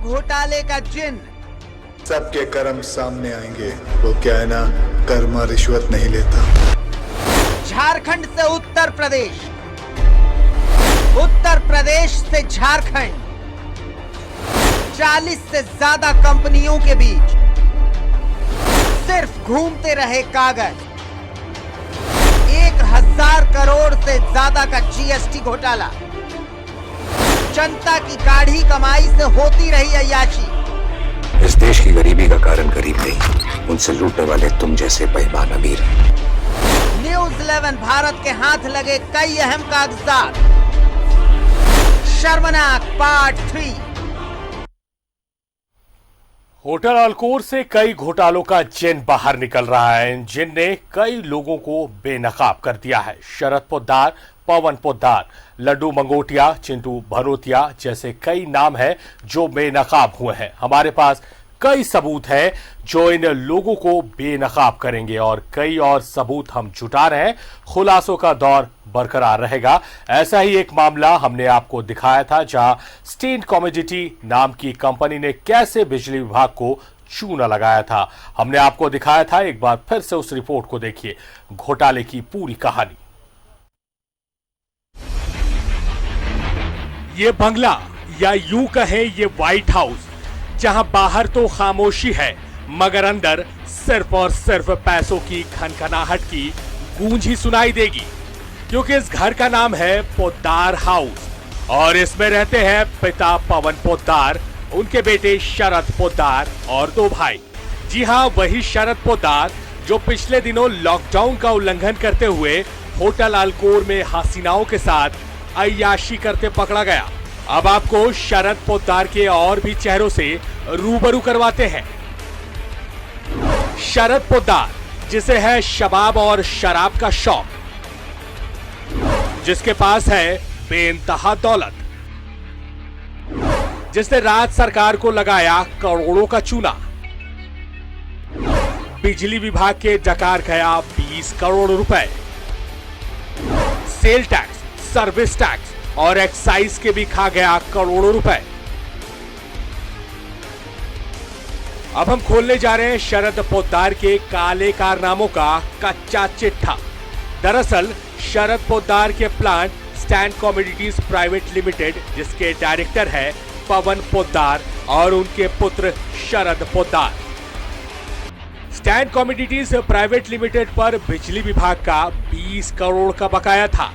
घोटाले का जिन सबके कर्म सामने आएंगे। वो क्या है ना, कर्मा रिश्वत नहीं लेता। झारखंड से उत्तर प्रदेश, उत्तर प्रदेश से झारखंड, 40 से ज्यादा कंपनियों के बीच सिर्फ घूमते रहे कागज। 1000 करोड़ से ज्यादा का जीएसटी घोटाला, जनता की गाढ़ी कमाई से होती रही अय्याशी। इस देश की गरीबी का कारण गरीब नहीं, उनसे लूटने वाले तुम जैसे बेईमान अमीर हैं। न्यूज़ 11 भारत के हाथ लगे कई अहम कागजात। शर्मनाक पार्ट 3। होटल अल्कोर से कई घोटालों का जिन बाहर निकल रहा है, जिनने कई लोगों को बेनकाब कर दिया है। शरद पोद्दार, पवन पोद्दार, लड्डू मंगोटिया, चिंटू भनोतिया जैसे कई नाम हैं जो बेनकाब हुए हैं। हमारे पास कई सबूत हैं जो इन लोगों को बेनकाब करेंगे और कई और सबूत हम जुटा रहे हैं। खुलासों का दौर बरकरार रहेगा। ऐसा ही एक मामला हमने आपको दिखाया था जहां स्टेन कमोडिटी नाम की कंपनी ने कैसे बिजली विभाग को चूना लगाया था। हमने आपको दिखाया था, एक बार फिर से उस रिपोर्ट को देखिए, घोटाले की पूरी कहानी। ये बंगला या यूं कहें ये व्हाइट हाउस, जहां बाहर तो खामोशी है मगर अंदर सिर्फ और सिर्फ पैसों की खनखनाहट की गूंज ही सुनाई देगी, क्योंकि इस घर का नाम है पोद्दार हाउस और इसमें रहते हैं पिता पवन पोद्दार, उनके बेटे शरद पोद्दार और 2 भाई। जी हां, वही शरद पोद्दार जो पिछले दिनों लॉकडाउन का उल्लंघन करते हुए होटल अल्कोर में हसीनाओं के साथ अय्याशी करते पकड़ा गया। अब आपको शरद पोद्दार के और भी चेहरों से रूबरू करवाते हैं। शरद पोद्दार, जिसे है शबाब और शराब का शौक, जिसके पास है बेइंतहा दौलत, जिसने राज्य सरकार को लगाया करोड़ों का चूना, बिजली विभाग के डकार गया 20 करोड़ रुपए, सेल टैक्स, सर्विस टैक्स और एक्साइज के भी खा गया करोड़ों रुपए। अब हम खोलने जा रहे हैं शरद पोद्दार के काले कारनामों का कच्चा चिट्ठा। दरअसल शरद पोद्दार के plant Stan commodities private limited, जिसके डायरेक्टर है पवन पोद्दार और उनके पुत्र Sharad Poddar. Stan commodities private limited पर बिजली विभाग का 20 करोड़ का बकाया था।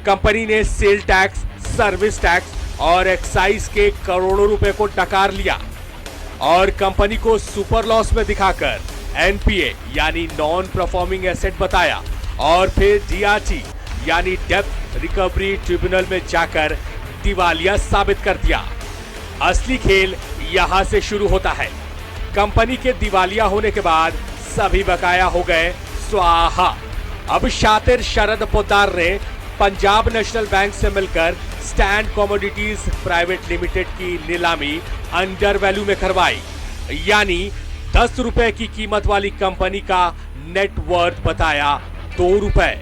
कंपनी ने सेल टैक्स, सर्विस टैक्स और एक्साइज के करोड़ों रुपए को डकार लिया और कंपनी को सुपर लॉस में दिखाकर एनपीए यानी नॉन परफॉर्मिंग एसेट बताया और फिर डीआरटी यानी डेब्ट रिकवरी ट्रिब्यूनल में जाकर दिवालिया साबित कर दिया। असली खेल यहां से शुरू होता है। कंपनी के दिवालिया होने के बाद सभी बकाया हो गए स्वाहा। अब शातिर शरद पोद्दार ने पंजाब नेशनल बैंक से मिलकर स्टैन कमोडिटीज प्राइवेट लिमिटेड की नीलामी अंडर वैल्यू में करवाई, यानी 10 रुपए की कीमत वाली कंपनी का नेट वर्थ बताया 2 रुपए।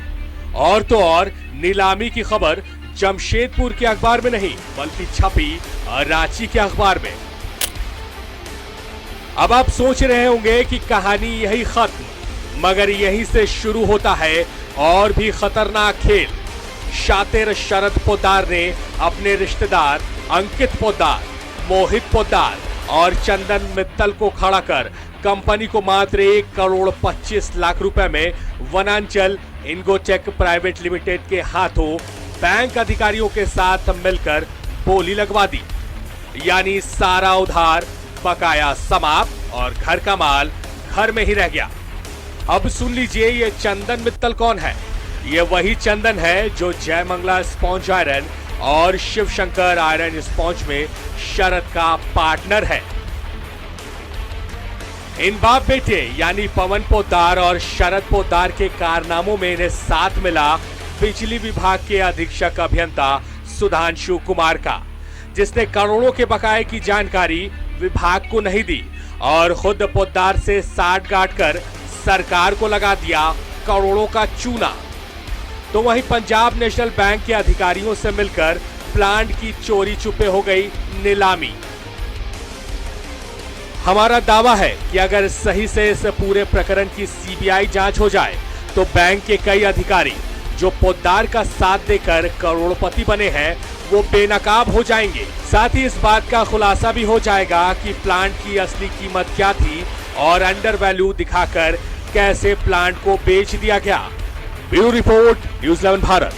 और तो और नीलामी की खबर जमशेदपुर के अखबार में नहीं बल्कि छपी रांची के अखबार में। अब आप सोच रहे होंगे कि कहानी यही खत्म, मगर यहीं से शुरू होता है और भी खतरनाक खेल। शातिर शरद पोद्दार ने अपने रिश्तेदार अंकित पोद्दार, मोहित पोद्दार और चंदन मित्तल को खड़ा कर कंपनी को मात्र 1 करोड़ 25 लाख रुपए में वनांचल इन्गोटेक प्राइवेट लिमिटेड के हाथों बैंक अधिकारियों के साथ मिलकर बोली लगवा दी, यानी सारा उधार बकाया समाप्त और घर का माल घर में ही रह गया। अब सुन लीजिए, ये चंदन मित्तल कौन है। ये वही चंदन है जो जयमंगला स्पॉन्ज आयरन और शिव शंकर आयरन स्पॉन्ज में शरद का पार्टनर है। इन बाप बेटे यानी पवन पोद्दार और शरद पोद्दार के कारनामों में इन्हें साथ मिला बिजली विभाग के अधीक्षक अभियंता सुधांशु कुमार का, जिसने करोड़ों के बकाये की जानकारी विभाग को नहीं दी और खुद पोद्दार से साठ गांठ कर सरकार को लगा दिया करोड़ों का चूना। तो वहीं पंजाब नेशनल बैंक के अधिकारियों से मिलकर प्लांट की चोरी छुपे हो गई नीलामी। हमारा दावा है कि अगर सही से इस पूरे प्रकरण की सीबीआई जांच हो जाए तो बैंक के कई अधिकारी जो पोद्दार का साथ देकर करोड़पति बने हैं वो बेनकाब हो जाएंगे। साथ ही इस बात का खुलासा भी हो जाएगा कि प्लांट की असली कीमत क्या थी और अंडर वैल्यू दिखाकर कैसे प्लांट को बेच दिया गया। Bureau report, news 11 Bharat.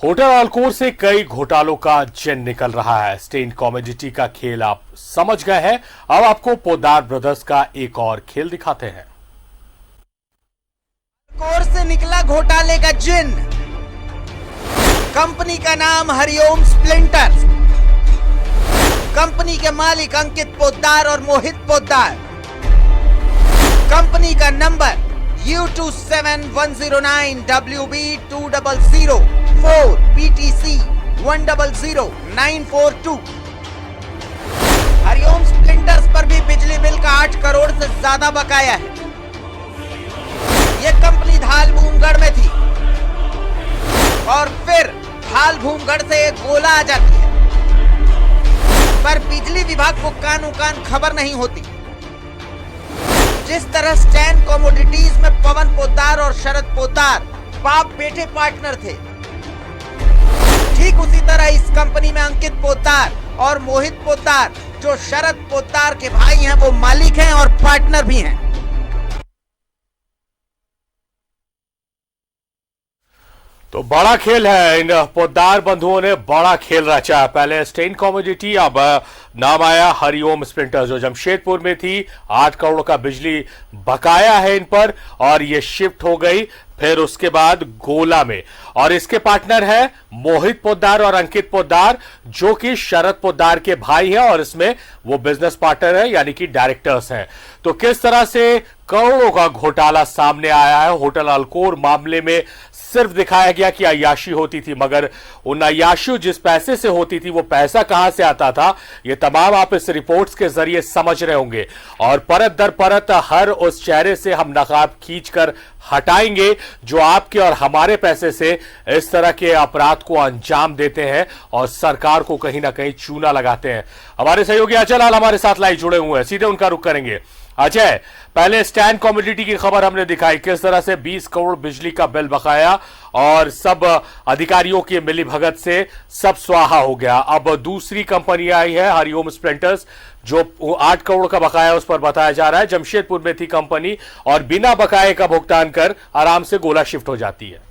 Hotel Alcor से कई घोटालों का जिन निकल रहा है। स्टेन कॉमोडिटी का खेल आप समझ गए हैं, अब आपको पोद्दार ब्रदर्स का एक और खेल दिखाते हैं। अल्कोर से निकला घोटाले का जिन। कंपनी का नाम हरिओम स्प्लिंटर्स। कंपनी के मालिक अंकित पोद्दार और मोहित पोद्दार। कंपनी का number U27109WB2004 PTC 100942। Hariom splinters पर भी बिजली बिल का 8 करोड़ से ज्यादा बकाया है। यह कंपनी धाल भूमगढ़ में थी और फिर धाल भूमगढ़ से एक गोला आ जाती है, पर बिजली विभाग को कानों कान खबर नहीं होती। जिस तरह स्टैन कमोडिटीज में पवन पोद्दार और शरद पोद्दार बाप बेटे पार्टनर थे, ठीक उसी तरह इस कंपनी में अंकित पोद्दार और मोहित पोद्दार जो शरद पोद्दार के भाई हैं वो मालिक हैं और पार्टनर भी हैं। तो बड़ा खेल है, इन पोद्दार बंधुओं ने बड़ा खेल रचा। पहले स्टेन कॉमोडिटी, अब नाम आया हरिओम स्प्लिंटर्स जो जमशेदपुर में थी। 8 करोड़ का बिजली बकाया है इन पर और ये शिफ्ट हो गई फिर उसके बाद गोला में। और इसके पार्टनर है मोहित पोद्दार और अंकित पोद्दार जो कि शरद पोद्दार के भाई हैं और इसमें वो बिजनेस पार्टनर है यानी कि डायरेक्टर्स हैं। तो किस तरह से करोड़ों का घोटाला सामने आया है। होटल अल्कोर मामले में सिर्फ दिखाया गया कि अय्याशी होती थी, मगर उन अय्याशी जिस पैसे से होती थी वो पैसा कहां से आता था ये तमाम आप इस रिपोर्ट्स के जरिए समझ रहे होंगे। और परत दर परत हर उस चेहरे से हम नकाब खींचकर हटाएंगे जो आपके और हमारे पैसे से इस तरह के अपराध को अंजाम देते हैं और सरकार को कहीं ना कहीं चूना लगाते हैं। हमारे सहयोगी अचल हाल हमारे साथ लाइव जुड़े हुए हैं, सीधे उनका रुख करेंगे। अजय, पहले स्टैन कॉमोडिटी की खबर हमने दिखाई, किस तरह से 20 करोड़ बिजली का बिल बकाया और सब अधिकारियों की मिलीभगत से सब स्वाहा हो गया। अब दूसरी कंपनी आई है हरिओम स्प्लिंटर्स जो 8 करोड़ का बकाया उस पर बताया जा रहा है। जमशेदपुर में थी कंपनी और बिना बकाये का भुगतान कर आराम से गोला शिफ्ट हो जाती है।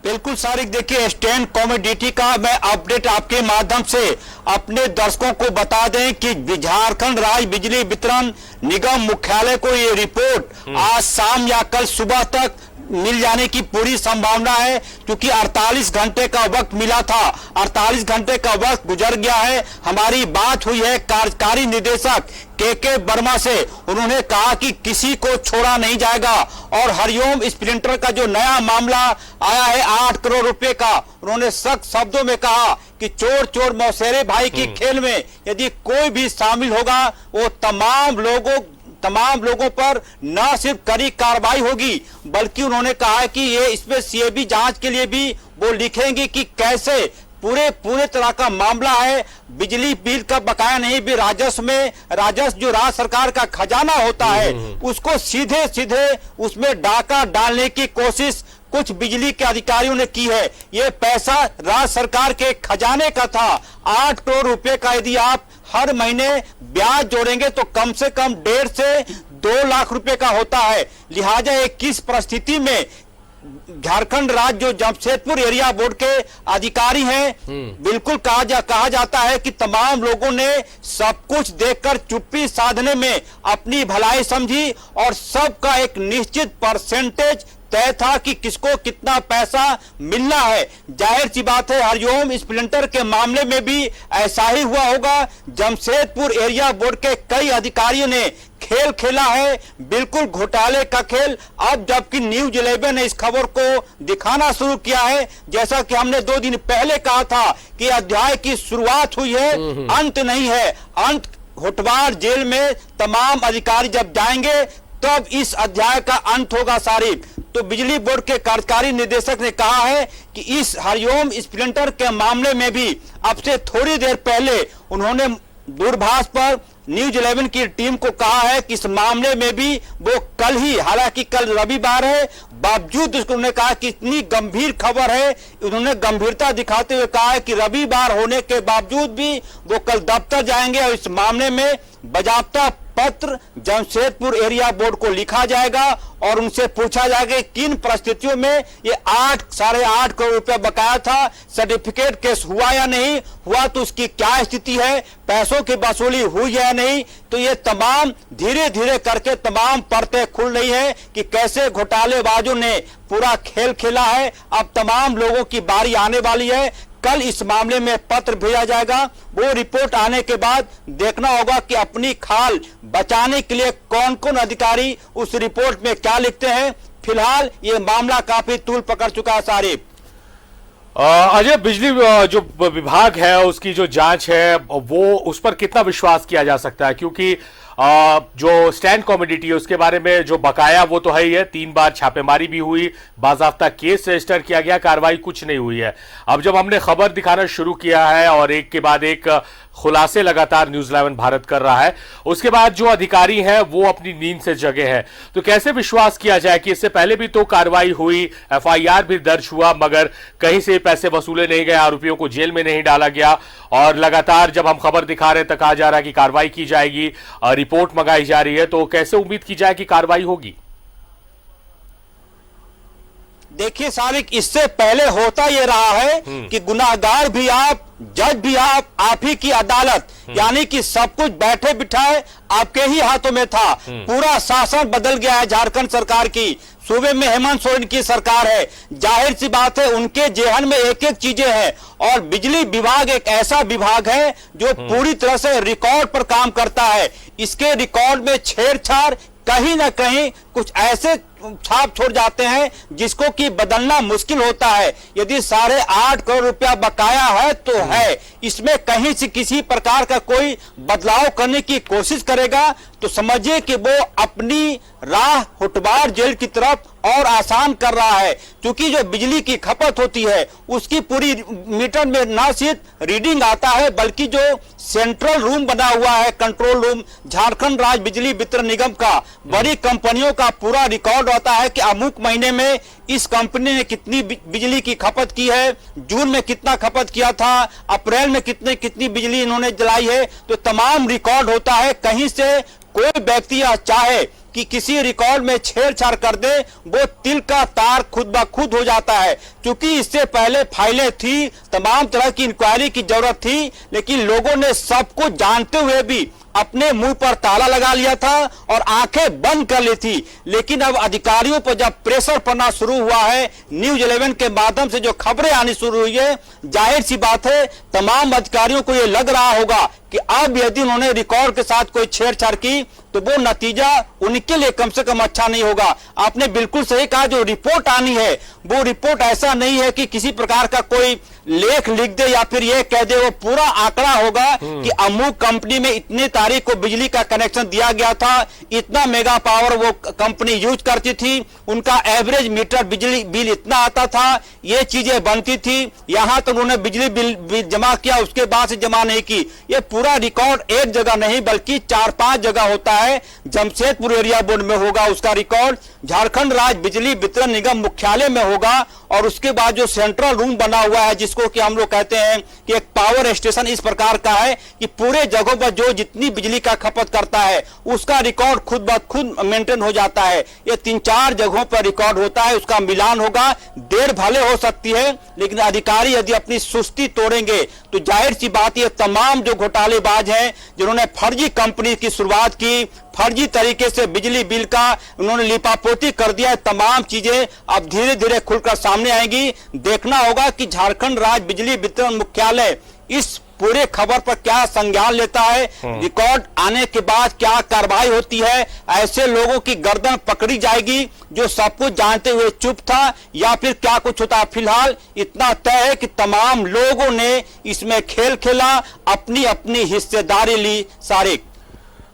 बिल्कुल सारिक, देखिए स्टैन कॉमोडिटी का मैं अपडेट आपके माध्यम से अपने दर्शकों को बता दें कि झारखंड राज्य बिजली वितरण निगम मुख्यालय को ये रिपोर्ट आज शाम या कल सुबह तक मिल जाने की पूरी संभावना है, क्योंकि 48 घंटे का वक्त मिला था, 48 घंटे का वक्त गुजर गया है। हमारी बात हुई है कार्यकारी निदेशक के वर्मा से, उन्होंने कहा कि किसी को छोड़ा नहीं जाएगा। और हरिओम स्प्लिंटर का जो नया मामला आया है 8 करोड़ रुपए का, उन्होंने सख्त शब्दों में कहा कि चोर चोर मौसेरे भाई की खेल में यदि कोई भी शामिल होगा वो तमाम लोगों पर न सिर्फ कड़ी कार्रवाई होगी, बल्कि उन्होंने कहा है कि ये इसमें सीएबी जांच के लिए भी वो लिखेंगे कि कैसे पूरे तरह का मामला है। बिजली बिल का बकाया नहीं भी राजस्व जो राज्य सरकार का खजाना होता है उसको सीधे उसमें डाका डालने की कोशिश कुछ बिजली के अधिकारियों ने की है। ये पैसा राज्य सरकार के खजाने का था। 8 करोड़ रुपए का यदि आप हर महीने ब्याज जोड़ेंगे तो कम से कम 1.5 से 2 लाख रुपए का होता है। लिहाजा एक किस परिस्थिति में झारखंड राज्य जो जमशेदपुर एरिया बोर्ड के अधिकारी हैं, बिल्कुल कहा जाता है कि तमाम लोगों ने सब कुछ देखकर चुप्पी साधने में अपनी भलाई समझी और सबका एक निश्चित परसेंटेज तय था कि किसको कितना पैसा मिलना है। जाहिर सी बात है हरिओम स्प्लिंटर के मामले में भी ऐसा ही हुआ होगा। जमशेदपुर एरिया बोर्ड के कई अधिकारियों ने खेल खेला है, बिल्कुल घोटाले का खेल। अब जबकि न्यूज 11 ने इस खबर को दिखाना शुरू किया है, जैसा कि हमने 2 दिन पहले कहा था कि अध्याय की शुरुआत हुई है, अंत नहीं है। अंत होटवार जेल में तमाम अधिकारी जब जाएंगे तब इस अध्याय का अंत होगा सारिफ। तो बिजली बोर्ड के कार्यकारी निदेशक ने कहा है कि इस हरिओम स्प्लिंटर के मामले में भी अब से थोड़ी देर पहले उन्होंने दूरभाष पर न्यूज 11 की टीम को कहा है कि इस मामले में भी वो कल ही, हालांकि कल रविवार है, बावजूद उन्होंने कहा कि इतनी गंभीर खबर है, उन्होंने गंभीरता दिखाते हुए कहा है कि रविवार होने के बावजूद भी वो कल दफ्तर जाएंगे और इस मामले में बाकायदा पत्र जमशेदपुर एरिया बोर्ड को लिखा जाएगा और उनसे पूछा जाएगा किन परिस्थितियों में ये 8.5 करोड़ रुपया बकाया था, सर्टिफिकेट केस हुआ या नहीं हुआ, तो उसकी क्या स्थिति है, पैसों की वसूली हुई या नहीं। तो ये तमाम धीरे धीरे करके तमाम परतें खुल रही है कि कैसे घोटालेबाजों ने पूरा खेल खेला है। अब तमाम लोगों की बारी आने वाली है। कल इस मामले में पत्र भेजा जाएगा, वो रिपोर्ट आने के बाद देखना होगा कि अपनी खाल बचाने के लिए कौन कौन अधिकारी उस रिपोर्ट में क्या लिखते हैं। फिलहाल ये मामला काफी तूल पकड़ चुका है। सारिफ, अजय, बिजली जो विभाग है उसकी जो जांच है वो उस पर कितना विश्वास किया जा सकता है, क्योंकि जो स्टैंड कमोडिटी है उसके बारे में जो बकाया वो तो है ही है, 3 बार छापेमारी भी हुई, बाजाफ्ता केस रजिस्टर किया गया, कार्रवाई कुछ नहीं हुई है। अब जब हमने खबर दिखाना शुरू किया है और एक के बाद एक खुलासे लगातार न्यूज 11 भारत कर रहा है, उसके बाद जो अधिकारी हैं वो अपनी नींद से जगे हैं, तो कैसे विश्वास किया जाए कि इससे पहले भी तो कार्रवाई हुई, FIR भी दर्ज हुआ, मगर कहीं से पैसे वसूले नहीं गए, आरोपियों को जेल में नहीं डाला गया, और लगातार जब हम खबर दिखा रहे हैं तो कहा जा रहा है कि कार्रवाई की जाएगी, रिपोर्ट मंगाई जा रही है, तो कैसे उम्मीद की जाए कि कार्रवाई होगी? देखिए सारिक, इससे पहले होता यह रहा है कि गुनाहगार भी आप, जज भी आप ही की अदालत, यानी कि सब कुछ बैठे बिठाए आपके ही हाथों में था। पूरा शासन बदल गया है झारखंड सरकार की, सूबे में हेमंत सोरेन की सरकार है, जाहिर सी बात है उनके जेहन में एक एक चीजें हैं। और बिजली विभाग एक ऐसा विभाग है जो पूरी तरह से रिकॉर्ड पर काम करता है। इसके रिकॉर्ड में छेड़छाड़ कहीं ना कहीं कुछ ऐसे छाप छोड़ जाते हैं जिसको कि बदलना मुश्किल होता है। यदि 8.5 करोड़ रुपया बकाया है तो है, इसमें कहीं से किसी प्रकार का कोई बदलाव करने की कोशिश करेगा तो समझिए कि वो अपनी राह हुटबार जेल की तरफ और आसान कर रहा है। क्योंकि जो बिजली की खपत होती है उसकी पूरी मीटर में ना सिर्फ रीडिंग आता है बल्कि जो सेंट्रल रूम बना हुआ है, कंट्रोल रूम, झारखंड राज्य बिजली वितरण निगम का, बड़ी कंपनियों का पूरा रिकॉर्ड होता है कि अमुक महीने में इस कंपनी ने कितनी बिजली की खपत की है, जून में कितना खपत किया था, अप्रैल में कितनी बिजली इन्होंने जलाई है, तो तमाम रिकॉर्ड होता है। कहीं से कोई व्यक्ति चाहे कि किसी रिकॉर्ड में छेड़छाड़ कर दे, वो तिल का तार खुद ब खुद हो जाता है। क्योंकि इससे पहले फाइलें थी, तमाम तरह की इंक्वायरी की जरूरत थी, लेकिन लोगों ने सब कुछ जानते हुए भी अपने मुंह पर ताला लगा लिया था और आंखें बंद कर ली थी। लेकिन अब अधिकारियों पर जब प्रेशर पड़ना शुरू हुआ है, न्यूज 11 के माध्यम से जो खबरें आनी शुरू हुई है, जाहिर सी बात है तमाम अधिकारियों को यह लग रहा होगा कि अब यदि उन्होंने रिकॉर्ड के साथ कोई छेड़छाड़ की तो वो नतीजा उनके लिए कम से कम अच्छा नहीं होगा। आपने बिल्कुल सही कहा, जो रिपोर्ट आनी है वो रिपोर्ट ऐसा नहीं है कि किसी प्रकार का कोई लेख लिख दे या फिर ये कह दे, वो पूरा आंकड़ा होगा कि अमुक कंपनी में इतनी तारीख को बिजली का कनेक्शन दिया गया था, इतना मेगा पावर वो कंपनी यूज करती थी, उनका एवरेज मीटर बिजली बिल इतना आता था, ये चीजें बनती थी, यहां तक उन्होंने बिजली बिल जमा किया, उसके बाद से जमा नहीं की। ये पूरा रिकॉर्ड एक जगह नहीं बल्कि 4-5 जगह होता है। जमशेदपुर एरिया बोर्ड में होगा उसका रिकॉर्ड, झारखंड राज्य बिजली वितरण निगम मुख्यालय में होगा, और उसके बाद जो सेंट्रल रूम बना हुआ है जिसको कि हम लोग कहते हैं कि एक पावर स्टेशन इस प्रकार का है कि पूरे जगहों पर जो जितनी बिजली का खपत करता है उसका रिकॉर्ड खुद ब खुद मेंटेन हो जाता है। ये 3-4 जगहों पर रिकॉर्ड होता है, उसका मिलान होगा। देर भले हो सकती है लेकिन अधिकारी यदि अपनी सुस्ती तोड़ेंगे तो जाहिर सी बात, ये तमाम जो घोटालेबाज हैं जिन्होंने फर्जी कंपनी की शुरुआत की, फर्जी तरीके से बिजली बिल का उन्होंने लिपापोती कर दिया है, तमाम चीजें अब धीरे धीरे खुलकर सामने आएंगी। देखना होगा कि झारखंड राज्य बिजली वितरण मुख्यालय इस पूरे खबर पर क्या संज्ञान लेता है, रिकॉर्ड आने के बाद क्या कार्रवाई होती है। ऐसे लोगों की गर्दन पकड़ी जाएगी जो सब कुछ जानते हुए चुप था, या फिर क्या कुछ होता है। फिलहाल इतना तय है कि तमाम लोगों ने इसमें खेल खेला, अपनी अपनी हिस्सेदारी ली। सारिक,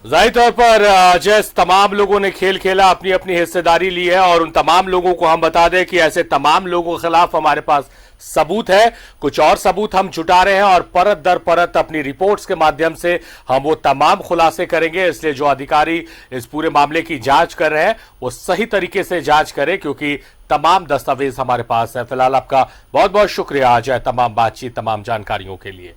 जाहिर तौर पर जैसे तमाम लोगों ने खेल खेला, अपनी अपनी हिस्सेदारी ली है और उन तमाम लोगों को हम बता दें कि ऐसे तमाम लोगों के खिलाफ हमारे पास सबूत है। कुछ और सबूत हम जुटा रहे हैं और परत दर परत अपनी रिपोर्ट्स के माध्यम से हम वो तमाम खुलासे करेंगे। इसलिए जो अधिकारी इस पूरे मामले की जांच कर रहे हैं वो सही तरीके से जांच करें, क्योंकि तमाम दस्तावेज हमारे पास है। फिलहाल आपका बहुत बहुत शुक्रिया अजय, तमाम बातचीत, तमाम जानकारियों के लिए।